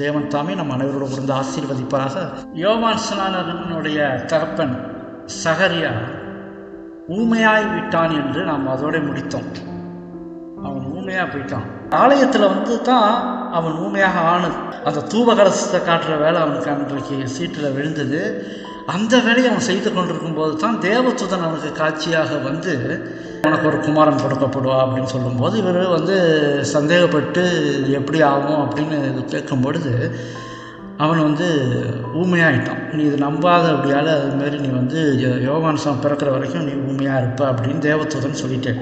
தேவன் தாமே நம் அனைவரோடு இருந்து ஆசீர்வதிப்பாராக. யோவான் ஸ்நானகனுடைய தகப்பன் சகரியா ஊமையாய் விட்டான் என்று நாம் அதோட முடித்தோம். அவன் ஊமையாக போயிட்டான். ஆலயத்தில் தான் அவன் ஊமையாக ஆனது. அந்த தூபகலசத்தை காட்டுற வேலை அவனுக்கு அன்றைக்கு சீட்டில் விழுந்தது. அந்த வேலையை அவன் செய்து கொண்டிருக்கும் போது தான் தேவதூதன் அவனுக்கு காட்சியாக வந்து உனக்கு ஒரு குமாரன் கொடுக்கப்படுவா அப்படின்னு சொல்லும்போது இவர் சந்தேகப்பட்டு எப்படி ஆகும் அப்படின்னு கேட்கும் பொழுது அவன் ஊமையாகிட்டான். நீ இது நம்பாத அப்படியால் அதுமாரி நீ யோவான் பிறக்கிற வரைக்கும் நீ ஊமையாக இருப்ப அப்படின்னு தேவதூதன் சொல்லிட்டேன்.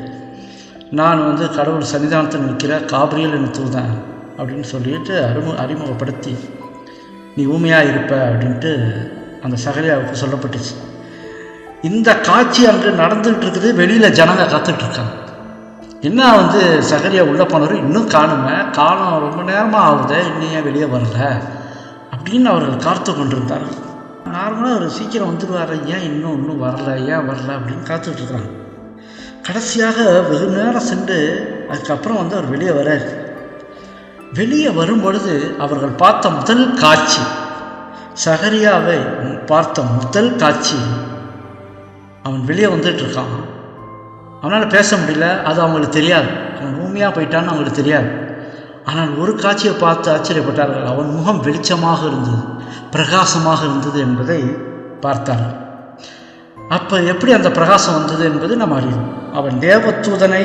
நான் கடவுள் சன்னிதானத்தில் நிற்கிற காபிரியல் என் தூதன் அப்படின்னு சொல்லிட்டு அறிமுகப்படுத்தி நீ ஊமையாக இருப்ப அப்படின்ட்டு அந்த சகரியாவுக்கு சொல்லப்பட்டுச்சு. இந்த காட்சி அங்கே நடந்துகிட்டு இருக்குது. வெளியில் ஜனங்க காத்துட்ருக்காங்க. என்ன சகரியா உள்ளே போனவர் இன்னும் காணுமே, காலம் ரொம்ப நேரமாக ஆகுது, இன்னும் ஏன் வெளியே வரல அப்படின்னு அவர்கள் காத்து கொண்டிருந்தார்கள். நார்மலாக அவர் சீக்கிரம் வந்துடுவார், ஏன் இன்னும் வரல, ஏன் வரல அப்படின்னு காத்துட்ருக்குறாங்க. கடைசியாக வெகு நேரம் சென்று அதுக்கப்புறம் அவர் வெளியே வரார். வெளியே வரும்பொழுது அவர்கள் பார்த்த முதல் காட்சி, சகரியாவை பார்த்த முதல் காட்சி, அவன் வெளியே வந்துட்டுருக்கான். அவனால் பேச முடியல, அது அவங்களுக்கு தெரியாது. அவன் ஊமையாக போயிட்டான்னு அவங்களுக்கு தெரியாது. ஆனால் ஒரு காட்சியை பார்த்து ஆச்சரியப்பட்டார்கள். அவன் முகம் வெளிச்சமாக இருந்தது, பிரகாசமாக இருந்தது என்பதை பார்த்தார்கள். அப்போ எப்படி அந்த பிரகாசம் வந்தது என்பது நம்ம அறிவோம். அவன் தேவதூதனை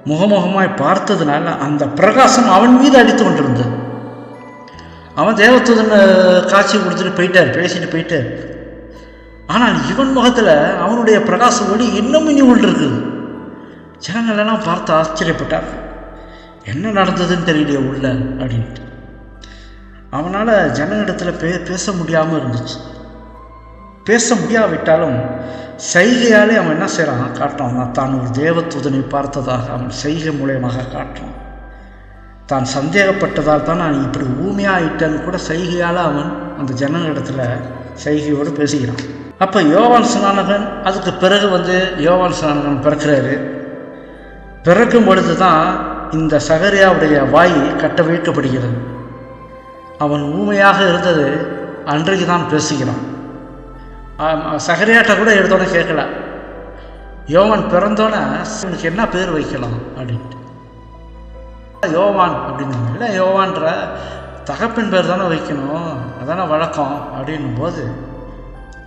முகமுகமாய் பார்த்ததுனால அந்த பிரகாசம் அவன் மீது அடித்து கொண்டிருந்தது. அவன் தேவதூதன் காட்சி கொடுத்துட்டு போயிட்டார், பேசிட்டு போயிட்டார். ஆனால் இவன் முகத்தில் அவனுடைய பிரகாச ஒளி இன்னும் இனி ஒன்று இருக்குது. ஜனங்களெல்லாம் பார்த்து ஆச்சரியப்பட்டார். என்ன நடந்ததுன்னு தெரியலையே உள்ள அப்படின்ட்டு. அவனால் ஜனங்களிடத்தில் பேச முடியாமல் இருந்துச்சு. பேச முடியாவிட்டாலும் செய்கையாலே அவன் என்ன செய்கிறான், காட்டுறான். தான் ஒரு தேவதூதனை பார்த்ததாக அவன் செய்கை மூலயமாக காட்டுறான். தான் சந்தேகப்பட்டதால் தான் நான் இப்படி ஊமையாயிட்டேன்னு கூட செய்கையால் அவன் அந்த ஜனங்களிடத்தில் செய்கையோடு பேசுகிறான். அப்போ யோவான் ஸ்நானகன் அதுக்கு பிறகு யோவான் ஸ்நானகன் பிறக்கிறாரு. பிறக்கும் பொழுது தான் இந்த சகரியாவுடைய வாய் கட்ட வைக்கப்படுகிறது. அவன் ஊமையாக இருந்தது அன்றைக்கு தான் பேசுகிறான். சகரியாட்ட கூட எடுத்தோன்னே கேட்கல. யோவான் பிறந்தோன்னே இவனுக்கு என்ன பேர் வைக்கலாம் அப்படின்ட்டு யோவான் அப்படின்னு இல்லை, யோவான்ற தகப்பின் பேர் தானே வைக்கணும், அதானே வழக்கம் அப்படின்னும் போது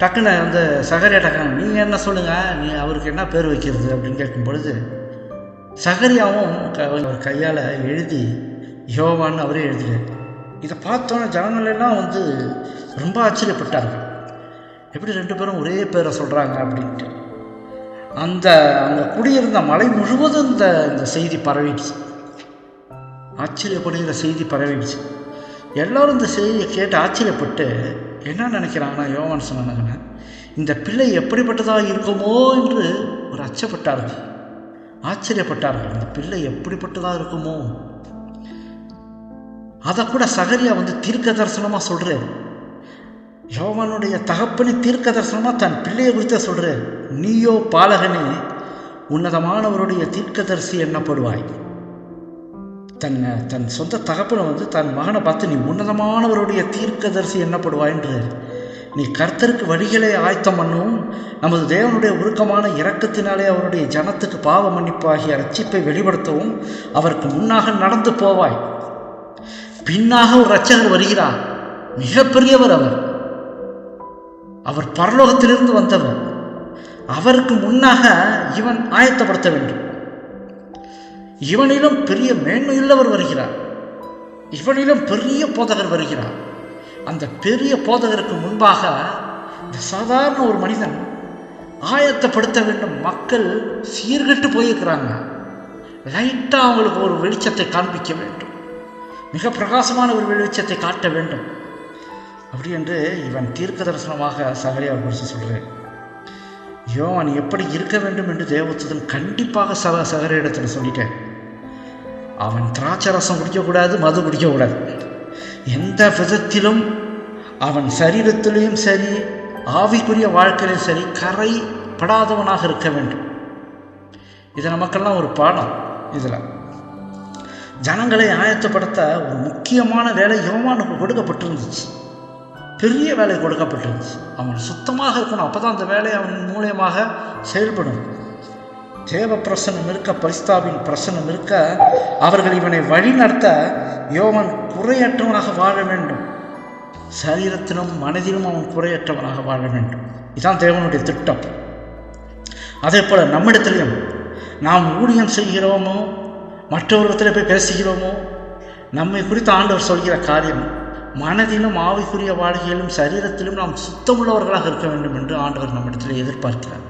டக்குன்னு சகரியா டக்குன்னு நீங்கள் என்ன சொல்லுங்கள், நீ அவருக்கு என்ன பேர் வைக்கிறது அப்படின்னு கேட்கும் பொழுது சகரியாவும் அவர் கையால் எழுதி யோவான்னு அவரே எழுதினார். இதை பார்த்தோன்னே ஜனங்களெல்லாம் ரொம்ப ஆச்சரியப்பட்டார்கள். எப்படி ரெண்டு பேரும் ஒரே பேரை சொல்கிறாங்க அப்படின்ட்டு. அங்கே குடியிருந்த மலை முழுவதும் இந்த செய்தி பரவிடுச்சு. ஆச்சரியப்படுகிற செய்தி பரவிடுச்சு. எல்லோரும் இந்த செய்தியை கேட்டு ஆச்சரியப்பட்டு என்ன நினைக்கிறாங்கன்னா, யோவான் ஸ்நானகனை இந்த பிள்ளை எப்படிப்பட்டதாக இருக்குமோ என்று ஒரு அச்சப்பட்டார்கள், ஆச்சரியப்பட்டார்கள். இந்த பிள்ளை எப்படிப்பட்டதாக இருக்குமோ அதை கூட சகரியா தீர்க்க தரிசனமாக சொல்கிறார். யோவானுடைய தகப்பனை தீர்க்க தரிசனமாக தன் பிள்ளையை குறித்த சொல்கிறார். நீயோ பாலகனே உன்னதமானவருடைய தீர்க்கதரிசி எண்ணப்படுவாய். தன் சொந்த தகப்பனை தன் மகனை பார்த்து நீ உன்னதமானவருடைய தீர்க்கதரிசி எண்ணப்படுவாய்ன்றார். நீ கர்த்தருக்கு வழிகளை ஆயத்தம் பண்ணவும், நமது தேவனுடைய உருக்கமான இரக்கத்தினாலே அவருடைய ஜனத்துக்கு பாவ மன்னிப்பாகிய ரட்சிப்பை வெளிப்படுத்தவும் அவருக்கு முன்னாக நடந்து போவாய். பின்னாக ஒரு இரட்சகர் வருகிறார், மிகப்பெரியவர். அவர் பரலோகத்திலிருந்து வந்தவர். அவருக்கு முன்னாக இவன் ஆயத்தப்படுத்த வேண்டும். இவனிலும் பெரிய மேன்மையுள்ளவர் வருகிறார், இவனிலும் பெரிய போதகர் வருகிறார். அந்த பெரிய போதகருக்கு முன்பாக இந்த சாதாரண ஒரு மனிதன் ஆயத்தப்படுத்த வேண்டும். மக்கள் சீர்கெட்டு போயிருக்கிறாங்க. லைட்டாக அவங்களுக்கு ஒரு வெளிச்சத்தை காண்பிக்க வேண்டும், மிக பிரகாசமான ஒரு வெளிச்சத்தை காட்ட வேண்டும். அப்படி என்று இவன் தீர்க்க தரிசனமாக சகரியாவை குறித்து சொல்கிறேன். யோவான் எப்படி இருக்க வேண்டும் என்று தேவதூதன் கண்டிப்பாக சகரியிடத்தில் சொல்லிட்டேன். அவன் திராட்சை ரசம் குடிக்கக்கூடாது, மது குடிக்கக்கூடாது. எந்த விதத்திலும் அவன் சரீரத்திலையும் சரி, ஆவிக்குரிய வாழ்க்கையிலும் சரி, கரைப்படாதவனாக இருக்க வேண்டும். இது நமக்கெல்லாம் ஒரு பாடம். இதில் ஜனங்களை ஆயத்தப்படுத்த ஒரு முக்கியமான வேலை யோவானுக்கு கொடுக்கப்பட்டிருந்துச்சு. பெரிய வேலை கொடுக்கப்பட்டிருந்துச்சு. அவன் சுத்தமாக இருக்கணும். அப்போ தான் அந்த வேலை அவன் மூலியமாக செயல்படும். தேவ பிரசனம் இருக்க, பரிசுத்தாவின் பிரசனம் இருக்க, அவர்கள் இவனை வழி நடத்த யோவான் குறையற்றவனாக வாழ வேண்டும். சரீரத்திலும் மனதிலும் அவன் குறையற்றவனாக வாழ வேண்டும். இதுதான் தேவனுடைய திட்டம். அதே போல நம்மிடத்திலையும் நாம் ஊழியம் செய்கிறோமோ, மற்றவர்களிடத்தில் போய் பேசுகிறோமோ, நம்மை குறித்து ஆண்டவர் சொல்கிற காரியம் மனதிலும் ஆவிக்குரிய வாழ்க்கையிலும் சரீரத்திலும் நாம் சுத்தமுள்ளவர்களாக இருக்க வேண்டும் என்று ஆண்டவர் நம்மிடத்தில் எதிர்பார்க்கிறார்.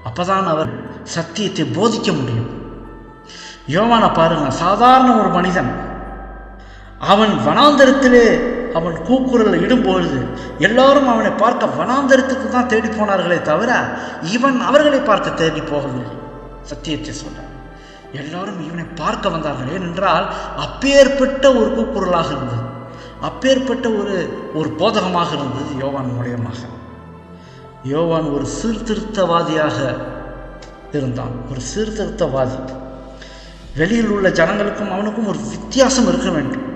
அப்போதான் அவர் சத்தியத்தை போதிக்க முடியும். யோவானை பாருங்க, சாதாரண ஒரு மனிதன். அவன் வனாந்தரத்திலே அவன் கூக்குரல் இடும்பொழுது எல்லாரும் அவனை பார்க்க வனாந்தரத்துக்கு தான் தேடி போனார்களே தவிர இவன் அவர்களை பார்க்க தேடி போகவில்லை. சத்தியத்தை சொல்ற எல்லாரும் இவனை பார்க்க வந்தார்கள். ஏனென்றால் அப்பேற்பட்ட ஒரு கூக்குரலாக இருந்தது, அப்பேற்பட்ட ஒரு போதகமாக இருந்தது யோவான் மூலியமாக. யோவான் ஒரு சீர்திருத்தவாதியாக இருந்தான், ஒரு சீர்திருத்தவாதி. வெளியில் உள்ள ஜனங்களுக்கும் அவனுக்கும் ஒரு வித்தியாசம் இருக்க வேண்டும்.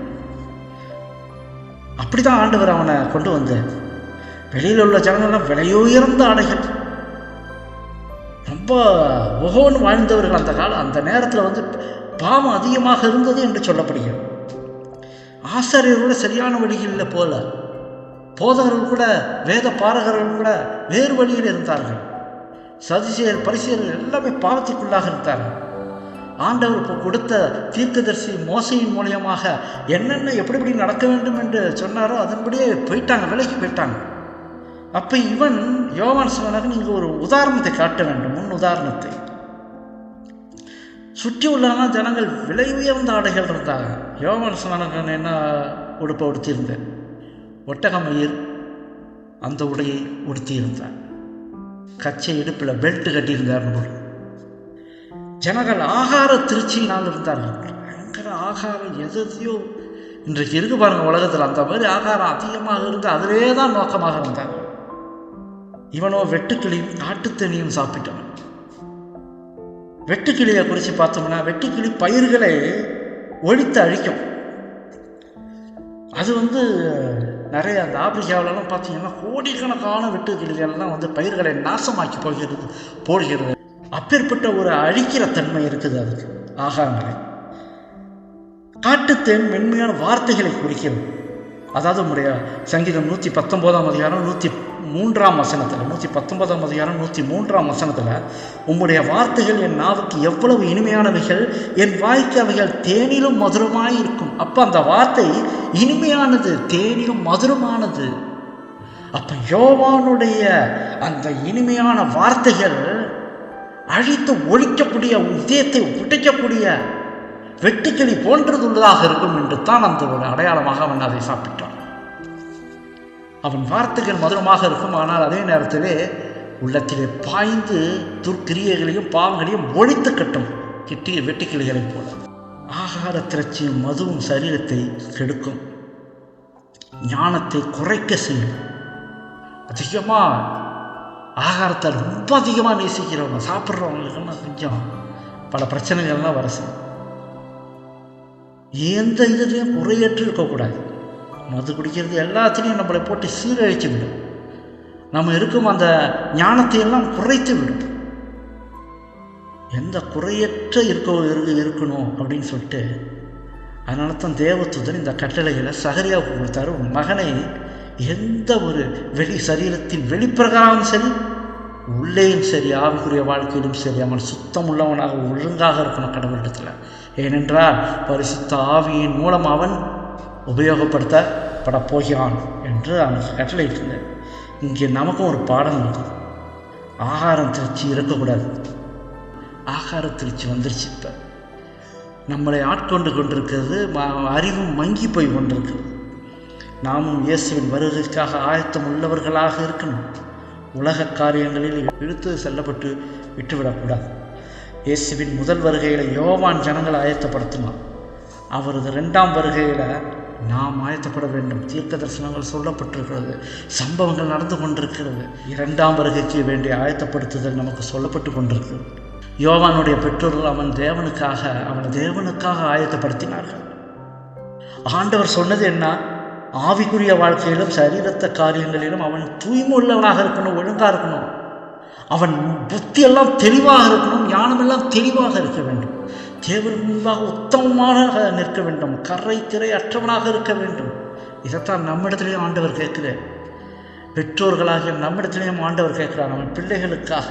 அப்படிதான் ஆண்டவர் அவனை கொண்டு வந்தார். வெளியில் உள்ள ஜனங்கள்லாம் விலையுயர்ந்த ஆடைகள், ரொம்ப ஒவ்வொன்று வாழ்ந்தவர்கள். அந்த நேரத்தில் பாவம் அதிகமாக இருந்தது என்று சொல்லப்படுகிறது. ஆசாரியர்களோட சரியான வழிகளில் போல, போதகர்கள் கூட, வேத பாரகர்கள் கூட வேறு வழியில் இருந்தார்கள். சதுசேயர், பரிசேயர்கள் எல்லாமே பாவத்திற்குள்ளாக இருந்தார்கள். ஆண்டவர் இப்போ கொடுத்த தீர்க்கதரிசி மோசையின் மூலியமாக என்னென்ன எப்படி நடக்க வேண்டும் என்று சொன்னாரோ அதன்படியே போயிட்டாங்க, விலைக்கு போயிட்டாங்க. அப்போ இவன் யோவான் சொன்னாங்க, நீங்கள் ஒரு உதாரணத்தை காட்ட வேண்டும், முன் உதாரணத்தை. சுற்றி உள்ள ஜனங்கள் விலை உயர்ந்த ஆடைகள் இருந்தாங்க. யோவான் சொன்னாங்க, என்ன உடுப்பை உடுத்தியிருந்தேன், ஒட்டகமயிர் அந்த உடையை உடுத்தியிருந்தார், கச்சை இடுப்பில் பெல்ட் கட்டியிருந்தார். ஜனங்கள் ஆகார திருச்சியினால் இருந்தார்கள். பயங்கர ஆகாரம் எதையோ இன்றைக்கு இருக்கு பாருங்க உலகத்தில். அந்த மாதிரி ஆகாரம் அதிகமாக இருந்து அதிலே தான் நோக்கமாக இருந்தாங்க. இவனோ வெட்டுக்கிளியும் காட்டுத்தண்ணியும் சாப்பிட்டான். வெட்டுக்கிளியை குறித்து பார்த்தோம்னா, வெட்டுக்கிளி பயிர்களை ஒழித்து அழிக்கும். அது நிறைய அந்த ஆப்பிரிக்காவிலலாம் பார்த்தீங்கன்னா கோடிக்கணக்கான வெட்டுக்கிளிகள்லாம் பயிர்களை நாசமாக்கி போடுகிறது. அப்பேற்பட்ட ஒரு அழிக்கிற தன்மை இருக்குது அதுக்கு ஆகாரங்களை. காட்டுத்தேன் மென்மையான வார்த்தைகளை குறிக்கிறது. அதாவது நம்முடைய சங்கீதம் 119 அதிகாரம் 103 வசனத்தில், 119 அதிகாரம் 103 வசனத்தில், உம்முடைய வார்த்தைகள் என் நாவுக்கு எவ்வளவு இனிமையானவைகள், என் வாய்க்கு அவைகள் தேனிலும் மதுரமாய் இருக்கும். அப்போ அந்த வார்த்தை இனிமையானது, தேனிலும் மதுரமானது. அப்போ யோவானுடைய அந்த இனிமையான வார்த்தைகள் அழித்து ஒழிக்கக்கூடிய, இதயத்தை உடைக்கக்கூடிய வெட்டுக்கிளி போன்றதுள்ளதாக இருக்கும் என்று தான் அந்த ஒரு அடையாளமாக அவன் அதை சாப்பிட்டான். அவன் வார்த்தைகள் மதுரமாக இருக்கும், ஆனால் அதே நேரத்திலே உள்ளத்திலே பாய்ந்து துர்க்கிரியைகளையும் பாவங்களையும் ஒழித்து கட்டும் கிட்டிய வெட்டுக்கிளிகளைப் போல. ஆகார திரட்சியும் மதுவும் சரீரத்தை கெடுக்கும், ஞானத்தை குறைக்க செய்யும். அதிகமாக ஆகாரத்தை ரொம்ப அதிகமாக நேசிக்கிறவங்க, சாப்பிட்றவங்களுக்கெல்லாம் கொஞ்சம் பல பிரச்சனைகள்லாம் வர செய்யும். எந்த இதுலேயும் குறையற்று இருக்கக்கூடாது. மது குடிக்கிறது எல்லாத்துலேயும் நம்மளை போட்டு சீரழித்து விடும். நம்ம இருக்கும் அந்த ஞானத்தை எல்லாம் குறைத்து விடும். எந்த குறையற்ற இருக்கணும் அப்படின்னு சொல்லிட்டு, அதனால தான் தேவதூதன் இந்த கட்டளைகளை சகரியாவுக்கு கொடுத்தாரு. உன் மகனை எந்த ஒரு சரீரத்தின் வெளிப்பிரகாரமும் சரி, உள்ளேயும் சரி, ஆவிக்குரிய வாழ்க்கையிலும் சரி, அவன் சுத்தம் உள்ளவனாக ஒழுங்காக இருக்கணும் கடவுளிடத்தில். ஏனென்றால் பரிசுத்த ஆவியின் மூலம் அவன் உபயோகப்படுத்தப்பட போகிறான் என்று அவனுக்கு கட்டளையிட்டார். இங்கே நமக்கும் ஒரு பாடம் இருக்குது. ஆகாரம் திருச்சி இருக்கக்கூடாது. ஆகார திருச்சி வந்துருச்சு. இப்போ நம்மளை ஆட்கொண்டு கொண்டிருக்கிறது, அறிவும் மங்கி போய் கொண்டிருக்கிறது. நாமும் இயேசுவின் வருகைக்காக ஆயத்தம் உள்ளவர்களாக இருக்கணும். உலக காரியங்களில் இழுத்து செல்லப்பட்டு விட்டுவிடக்கூடாது. இயேசுவின் முதல் வருகையில் யோவான் ஜனங்களை ஆயத்தப்படுத்தினார். அவரது 2ஆம் வருகையில் நாம் ஆயத்தப்பட வேண்டும். தீர்க்க தரிசனங்கள் சொல்லப்பட்டிருக்கிறது, சம்பவங்கள் நடந்து கொண்டிருக்கிறது. 2ஆம் வருகைக்கு வேண்டிய ஆயத்தப்படுத்துதல் நமக்கு சொல்லப்பட்டு கொண்டிருக்கிறது. யோவானுடைய பெற்றோர்கள் அவனை தேவனுக்காக ஆயத்தப்படுத்தினார்கள். ஆண்டவர் சொன்னது என்ன? ஆவிக்குரிய வாழ்க்கையிலும் சரீரத்த காரியங்களிலும் அவன் தூய்மை உள்ளவனாக இருக்கணும், ஒழுங்காக இருக்கணும். அவன் புத்தியெல்லாம் தெளிவாக இருக்கணும், ஞானமெல்லாம் தெளிவாக இருக்க வேண்டும். தேவன் முன்பாக உத்தமமாக நிற்க வேண்டும், கரை திரை அற்றவனாக இருக்க வேண்டும். இதைத்தான் நம்மிடத்திலேயும் ஆண்டவர் கேட்கிறேன். பெற்றோர்களாகிய நம்மிடத்திலேயும் ஆண்டவர் கேட்கிறார். அவன் பிள்ளைகளுக்காக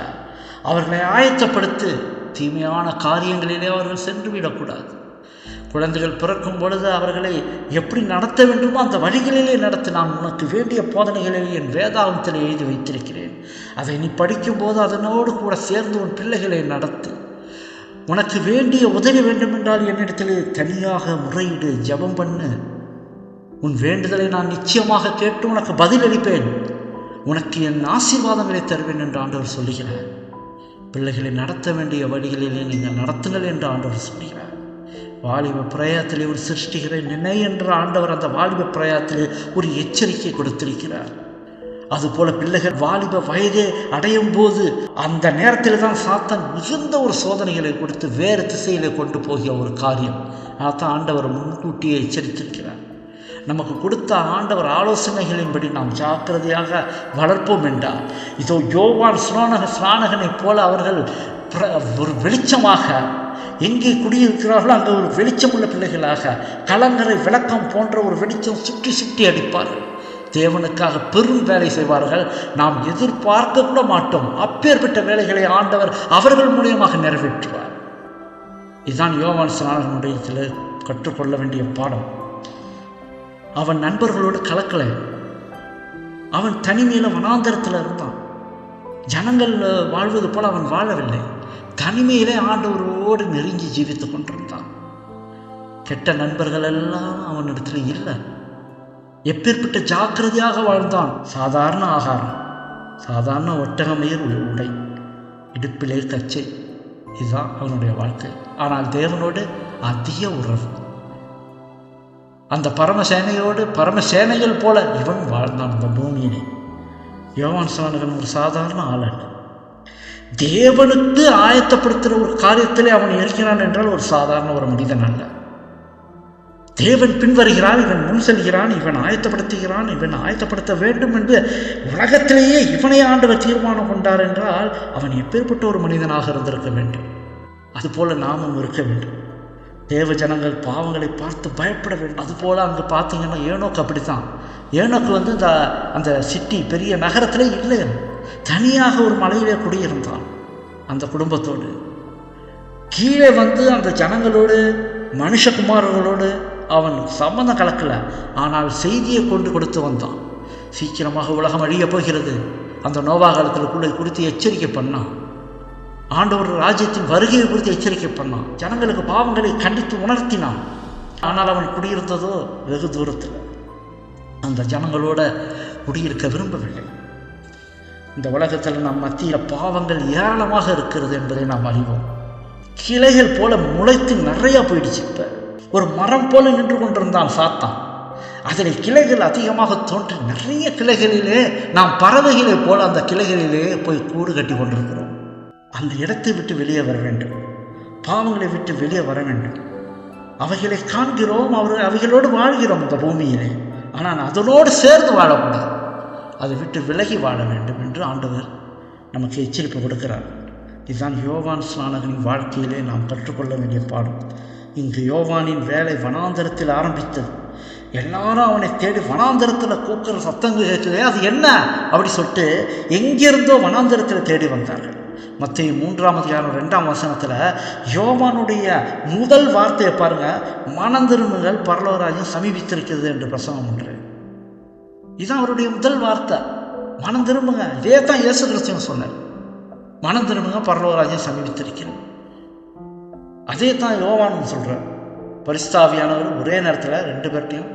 அவர்களை ஆயத்தப்படுத்தி தீமையான காரியங்களிலே அவர்கள் சென்று விடக்கூடாது. குழந்தைகள் பிறக்கும் பொழுது அவர்களை எப்படி நடத்த வேண்டுமோ அந்த வழிகளிலே நடத்த நான் உனக்கு வேண்டிய போதனைகளிலே என் வேதாகமத்தில் எழுதி வைத்திருக்கிறேன். அதை நீ படிக்கும்போது அதனோடு கூட சேர்ந்து உன் பிள்ளைகளை நடத்து. உனக்கு வேண்டிய உதவி வேண்டுமென்றால் என்னிடத்திலே தனியாக முறையீடு, ஜெபம் பண்ணு. உன் வேண்டுதலை நான் நிச்சயமாக கேட்டு உனக்கு பதிலளிப்பேன், உனக்கு என் ஆசீர்வாதங்களை தருவேன் என்று ஆண்டவர் சொல்லுகிறார். பிள்ளைகளை நடத்த வேண்டிய வழிகளிலே நீங்கள் நடத்துங்கள் என்று ஆண்டவர் சொல்லுகிறார். வாலிப பிரயாத்திலே ஒரு சிருஷ்டிகிற நினை என்ற ஆண்டவர் அந்த வாலிப பிரயாத்திலே ஒரு எச்சரிக்கை கொடுத்திருக்கிறார். அதுபோல பிள்ளைகள் வாலிப வயதே அடையும் போது அந்த நேரத்தில் தான் சாத்தான் மிகுந்த ஒரு சோதனைகளை கொடுத்து வேறு திசையிலே கொண்டு போகிற ஒரு காரியம். அதான் ஆண்டவர் முன்கூட்டியே எச்சரித்திருக்கிறார். நமக்கு கொடுத்த ஆண்டவர் ஆலோசனைகளின்படி நாம் ஜாக்கிரதையாக வளர்ப்போம் என்றால் இதோ யோவான் ஸ்நானகனைப் போல அவர்கள் ஒரு வெளிச்சமாக எங்கே குடியிருக்கிறார்களோ அங்கே ஒரு வெளிச்சமுள்ள பிள்ளைகளாக கலங்கரை விளக்கம் போன்ற ஒரு வெளிச்சம் சுற்றி சுற்றி அடிப்பார்கள். தேவனுக்காக பெரும் வேலை செய்வார்கள். நாம் எதிர்பார்க்க கூட மாட்டோம். அப்பேற்பட்ட வேலைகளை ஆண்டவர் அவர்கள் மூலியமாக நிறைவேற்றுவார். இதுதான் யோவான் ஸ்நானகனுடைய கற்றுக்கொள்ள வேண்டிய பாடம். அவன் நண்பர்களோடு கலக்கலை. அவன் தனிமையில் வனாந்தரத்தில் இருந்தான். ஜனங்கள் வாழ்வது போல அவன் வாழவில்லை. தனிமையிலே ஆண்டவரோடு நெருங்கி ஜீவித்து கொண்டிருந்தான். கெட்ட நண்பர்கள் எல்லாம் அவனிடத்தில் இல்லை. எப்பேற்பட்ட ஜாக்கிரதையாக வாழ்ந்தான். சாதாரண ஆகாரம், சாதாரண ஒட்டகமயிர் உடை, இடுப்பிலே கச்சை, இதுதான் அவனுடைய வாழ்க்கை. ஆனால் தேவனோடு அதிக உறவு. அந்த பரமசேனைகள் போல இவன் வாழ்ந்தான் அந்த பூமியிலே. யோவான் ஸ்நானகன் ஒரு சாதாரண ஆளன். தேவனுக்கு ஆயத்தப்படுத்துகிற ஒரு காரியத்திலே அவன் இருக்கிறான் என்றால் ஒரு சாதாரண ஒரு மனிதன் அல்ல. தேவன் பின்வருகிறான், இவன் முன் செல்கிறான், இவன் ஆயத்தப்படுத்துகிறான், இவன் ஆயத்தப்படுத்த வேண்டும் என்று உலகத்திலேயே இவனை ஆண்டவர் தீர்மானம் கொண்டார் என்றால் அவன் எப்பேற்பட்ட ஒரு மனிதனாக இருந்திருக்க வேண்டும். அதுபோல நாமும் இருக்க வேண்டும். தேவ ஜனங்கள் பாவங்களை பார்த்து பயப்பட வேண்டும். அதுபோல் அங்கே பார்த்தீங்கன்னா ஏனோக்கு அப்படித்தான். ஏனோக்கு அந்த சிட்டி பெரிய நகரத்திலே இல்லை, தனியாக ஒரு மலையிலே குடியிருந்தான். அந்த குடும்பத்தோடு கீழே அந்த ஜனங்களோடு மனுஷகுமாரர்களோடு அவன் சம்பந்தம் கலக்கலை. ஆனால் செய்தியை கொண்டு கொடுத்து வந்தான். சீக்கிரமாக உலகம் அழிய போகிறது, அந்த நோவா காலத்தில் குறித்து எச்சரிக்கை பண்ணான். ஆண்டவர் ராஜ்யத்தின் வருகையை குறித்து எச்சரிக்கை பண்ணான். ஜனங்களுக்கு பாவங்களை கண்டித்து உணர்த்தினான். ஆனால் அவன் குடியிருந்ததோ வெகு தூரத்தில். அந்த ஜனங்களோட குடியிருக்க விரும்பவில்லை. இந்த உலகத்தில் நம் மத்தியில் பாவங்கள் ஏராளமாக இருக்கிறது என்பதை நாம் அறிவோம். கிளைகள் போல முளைத்து நிறையா போயிடுச்சு. இப்போ ஒரு மரம் போல நின்று கொண்டிருந்தான் சாத்தான். அதில் கிளைகள் அதிகமாக தோன்றி நிறைய கிளைகளிலே நாம் பறவைகளை போல அந்த கிளைகளிலே போய் கூடு கட்டி கொண்டிருக்கிறோம். அந்த இடத்தை விட்டு வெளியே வர வேண்டும். பாவங்களை விட்டு வெளியே வர வேண்டும். அவைகளை காண்கிறோம், அவைகளோடு வாழ்கிறோம் இந்த பூமியிலே. ஆனால் அதனோடு சேர்ந்து வாழக்கூடாது. அதை விட்டு விலகி வாழ வேண்டும் என்று ஆண்டவர் நமக்கு எச்சரிப்பு கொடுக்கிறார். இதுதான் யோவான் ஸ்நானகனின் வாழ்க்கையிலே நாம் கற்றுக்கொள்ள வேண்டிய பாடம். இங்கு யோவானின் வேலை வனாந்தரத்தில் ஆரம்பித்தது. எல்லாரும் அவனை தேடி வனாந்தரத்தில் கூக்குற சத்தங்கள் கேட்குது. அது என்ன அப்படி சொல்லிட்டு எங்கிருந்தோ வனாந்தரத்தில் தேடி வந்தார்கள். மத்தேயு 3:2 யோவானுடைய முதல் வார்த்தையை பாருங்க, மனந்திரும்புங்கள், பரலோகராஜ்யம் சமீபித்திருக்கிறது என்று பிரசங்கம் பண்றேன். இதுதான் அவருடைய முதல் வார்த்தை, மனம் திரும்புங்க. இதே தான் இயேசு கிறிஸ்து சொன்னார், மனம் திரும்புங்க, பரலோகராஜ்யம் சமீபித்திருக்கிறது. அதே தான் யோவானும் சொல்றார். பரிசுத்த ஆவியானவர் ஒரே நேரத்தில் 2 பேர்ட்டையும்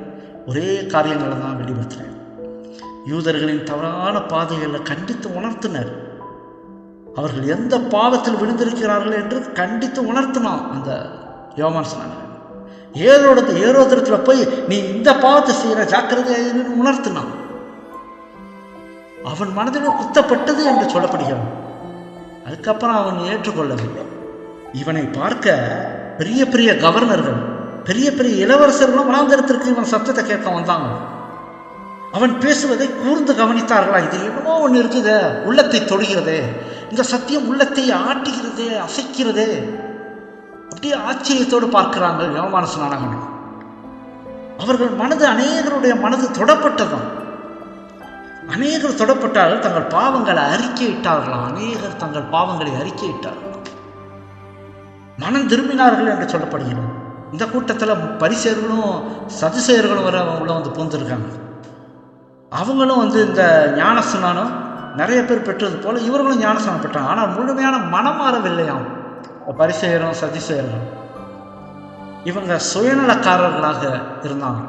ஒரே காரியங்களை தான் வெளிப்படுத்தினார். யூதர்களின் தவறான பாதைகளை கண்டித்து உணர்த்தினர். அவர்கள் எந்த பாவத்தில் விழுந்திருக்கிறார்கள் என்று கண்டித்து உணர்த்தினான் அந்த யோவான் ஸ்நானகன். ஏரோதரத்தில் போய் நீ இந்த பாவத்தை செய்கிற ஜாக்கிரதையாக உணர்த்தினான். அவன் மனதில் குத்தப்பட்டது என்று சொல்லப்படுகிறான். அதுக்கப்புறம் அவன் ஏற்றுக்கொள்ளவில்லை. இவனை பார்க்க பெரிய பெரிய கவர்னர்கள், பெரிய பெரிய இளவரசர்களும் வனாந்தரத்திற்கு இவன் சத்தத்தை கேட்க வந்தாங்க. அவன் பேசுவதை கூர்ந்து கவனித்தார்களா. இது என்னமோ ஒன்று இருக்குதே, உள்ளத்தை தொடுகிறதே, இந்த சத்தியம் உள்ளத்தை ஆட்டுகிறதே, அசைக்கிறதே. அப்படியே ஆச்சரியத்தோடு பார்க்கிறாங்க யோவான் ஸ்நானகனை. அவர்கள் மனது, அநேகருடைய மனது தொடப்பட்டதான். அநேகர் தொடப்பட்டார்கள், தங்கள் பாவங்களை அறிக்கையிட்டார்களாம். அநேகர் தங்கள் பாவங்களை அறிக்கையிட்டார்கள், மனம் திரும்பினார்கள் என்று சொல்லப்படுகிறது. இந்த கூட்டத்தில் பரிசேயர்களும் சதுசேயர்களும் வர உள்ள வந்து பூந்திருக்காங்க. அவங்களும் இந்த ஞானஸ்நானம் நிறைய பேர் பெற்றது போல இவர்களும் ஞானஸ்நானம் பெற்றாங்க. ஆனால் முழுமையான மனம் மாறவில்லையாம் பரிசேயரும் சதுசேயர்களும். இவங்க சுயநலக்காரர்களாக இருந்தாங்க.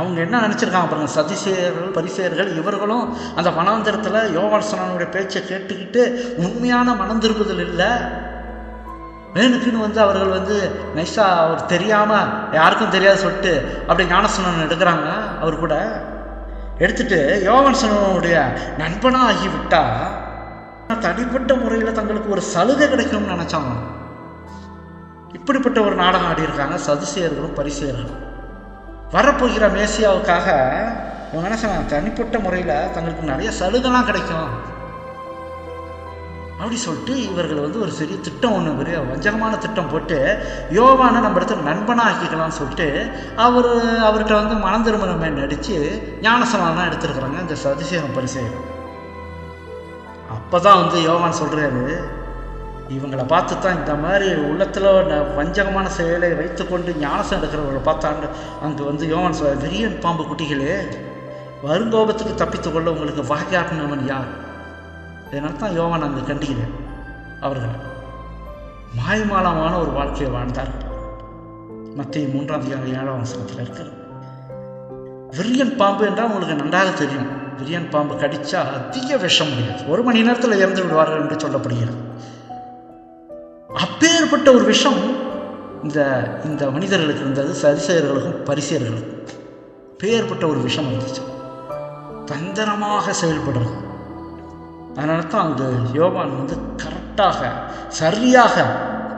அவங்க என்ன நினச்சிருக்காங்க பாருங்க, சதுசேயர்கள் பரிசேயர்கள் இவர்களும் அந்த வனாந்தரத்தில் யோவான் ஸ்நானனுடைய பேச்சை கேட்டுக்கிட்டு உண்மையான மனம் திரும்புதல் இல்லை, வேணுக்குன்னு அவர்கள் நைஸாக அவர் தெரியாமல் யாருக்கும் தெரியாது சொல்லிட்டு அப்படி ஞானஸ்நானம் எடுக்கிறாங்க. அவர் கூட எடுத்துட்டு யோவான் ஸ்நானனுடைய நண்பனாக ஆகிவிட்டா தனிப்பட்ட முறையில் தங்களுக்கு ஒரு சலுகை கிடைக்கும்னு நினச்சாங்க. இப்படிப்பட்ட ஒரு நாடகம் ஆடியிருக்காங்க சதுசேயர்களும் பரிசேயர்களும். வரப்போகிற மேசியாவுக்காக இவங்க என்ன சொன்னாங்க, தனிப்பட்ட முறையில் தங்களுக்கு நிறைய சலுகைலாம் கிடைக்கும் அப்படி சொல்லிட்டு இவர்கள் ஒரு பெரிய திட்டம் ஒன்று, பெரிய வஞ்சகமான திட்டம் போட்டு யோவானை நம்ம இடத்துல நண்பனாக ஆக்கிக்கலாம்னு சொல்லிட்டு அவர்கிட்ட மனம் திருமணமே நடித்து ஞானஸ்நானம் எடுத்துருக்குறாங்க இந்த சதுசேயரும் பரிசேயரும். அப்போ தான் யோவான் சொல்கிறாரு, இவங்களை பார்த்து தான் இந்த மாதிரி உள்ளத்தில் வஞ்சகமான செயலை வைத்துக்கொண்டு ஞானசம் எடுக்கிறவர்களை பார்த்தாண்டு அங்கே யோவான் சொல்ல, விரியன் பாம்பு குட்டிகளே, வருங்கோபத்துக்கு தப்பித்துக்கொள்ள உங்களுக்கு வகையாட்டினவன் யார்? இதனால தான் யோவான் அங்கே கண்டிக்கிறேன். அவர்கள் மாய்மாலமான ஒரு வாழ்க்கையை வாழ்ந்தார்கள். மத்திய 3:7 இருக்கிறது. விரியன் பாம்பு என்றால் உங்களுக்கு நன்றாக தெரியும். விரியன் பாம்பு கடித்தா அதிக விஷம் முடியாது, 1 மணி நேரத்தில் இறந்து விடுவார்கள் என்று சொல்லப்படுகிறது. அப்பேற்பட்ட ஒரு விஷம் இந்த மனிதர்களுக்கு இருந்தது, சதுசேயர்களுக்கும் பரிசேயர்களுக்கும் பேர்பட்ட ஒரு விஷம் இருந்துச்சு, தந்திரமாக செயல்படுறது. அதனால தான் அங்கு யோவான் கரெக்டாக சரியாக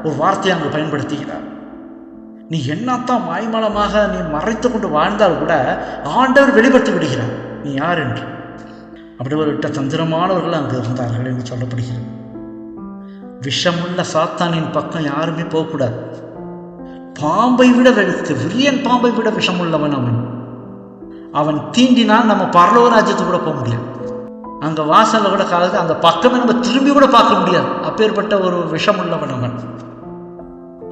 ஒரு வார்த்தையை அங்கு பயன்படுத்துகிறார். நீ என்னத்தான் மாய்மலமாக நீ மறைத்து கொண்டு வாழ்ந்தால் கூட ஆண்டவர் வெளிப்படுத்தி விடுகிறார் நீ யார் என்று. அப்படி ஒரு தந்திரமானவர்கள் அங்கு இருந்தார்கள் என்று சொல்லப்படுகிறது. விஷமுள்ள சாத்தானின் பக்கம் யாருமே போகக்கூடாது. பாம்பை விட விரியன் பாம்பை விட விஷமுள்ளவன் அவன் தீண்டினால் நம்ம பரலோக ராஜ்யத்துக்கு கூட போக முடியாது. அங்கே வாசலில் கூட காலத்து அந்த பக்கமே நம்ம திரும்பி கூட பார்க்க முடியாது. அப்பேற்பட்ட ஒரு விஷம் உள்ளவன்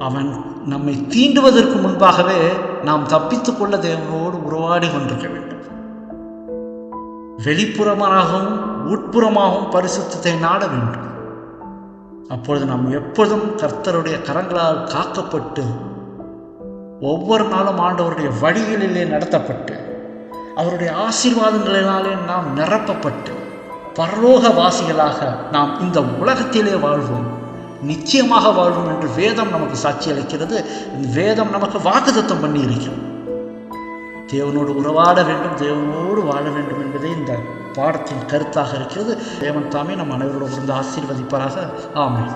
அவன் நம்மை தீண்டுவதற்கு முன்பாகவே நாம் தப்பித்துக் கொள்ள தேவனோடு உறவாடி கொண்டிருக்க வேண்டும். வெளிப்புறமாகவும் உட்புறமாகவும் பரிசுத்தத்தை நாட வேண்டும். அப்பொழுது நாம் எப்பொழுதும் கர்த்தருடைய கரங்களால் காக்கப்பட்டு ஒவ்வொரு நாளும் ஆண்டவருடைய வழிகளிலே நடத்தப்பட்டு அவருடைய ஆசீர்வாதங்களினாலே நாம் நிரப்பப்பட்டு பரலோக வாசிகளாக நாம் இந்த உலகத்திலே வாழ்வோம், நிச்சயமாக வாழ்வோம் என்று வேதம் நமக்கு சாட்சி அளிக்கிறது. வேதம் நமக்கு வாக்குத்தத்தம் பண்ணி இருக்கிறது. தேவனோடு உறவாட வேண்டும், தேவனோடு வாழ வேண்டும் என்பதே இந்த பாடத்தின் கருத்தாக இருக்கிறது. தேவன் தாமே நம் அனைவரோடு ஆசீர்வதிப்பாராக. ஆமென்.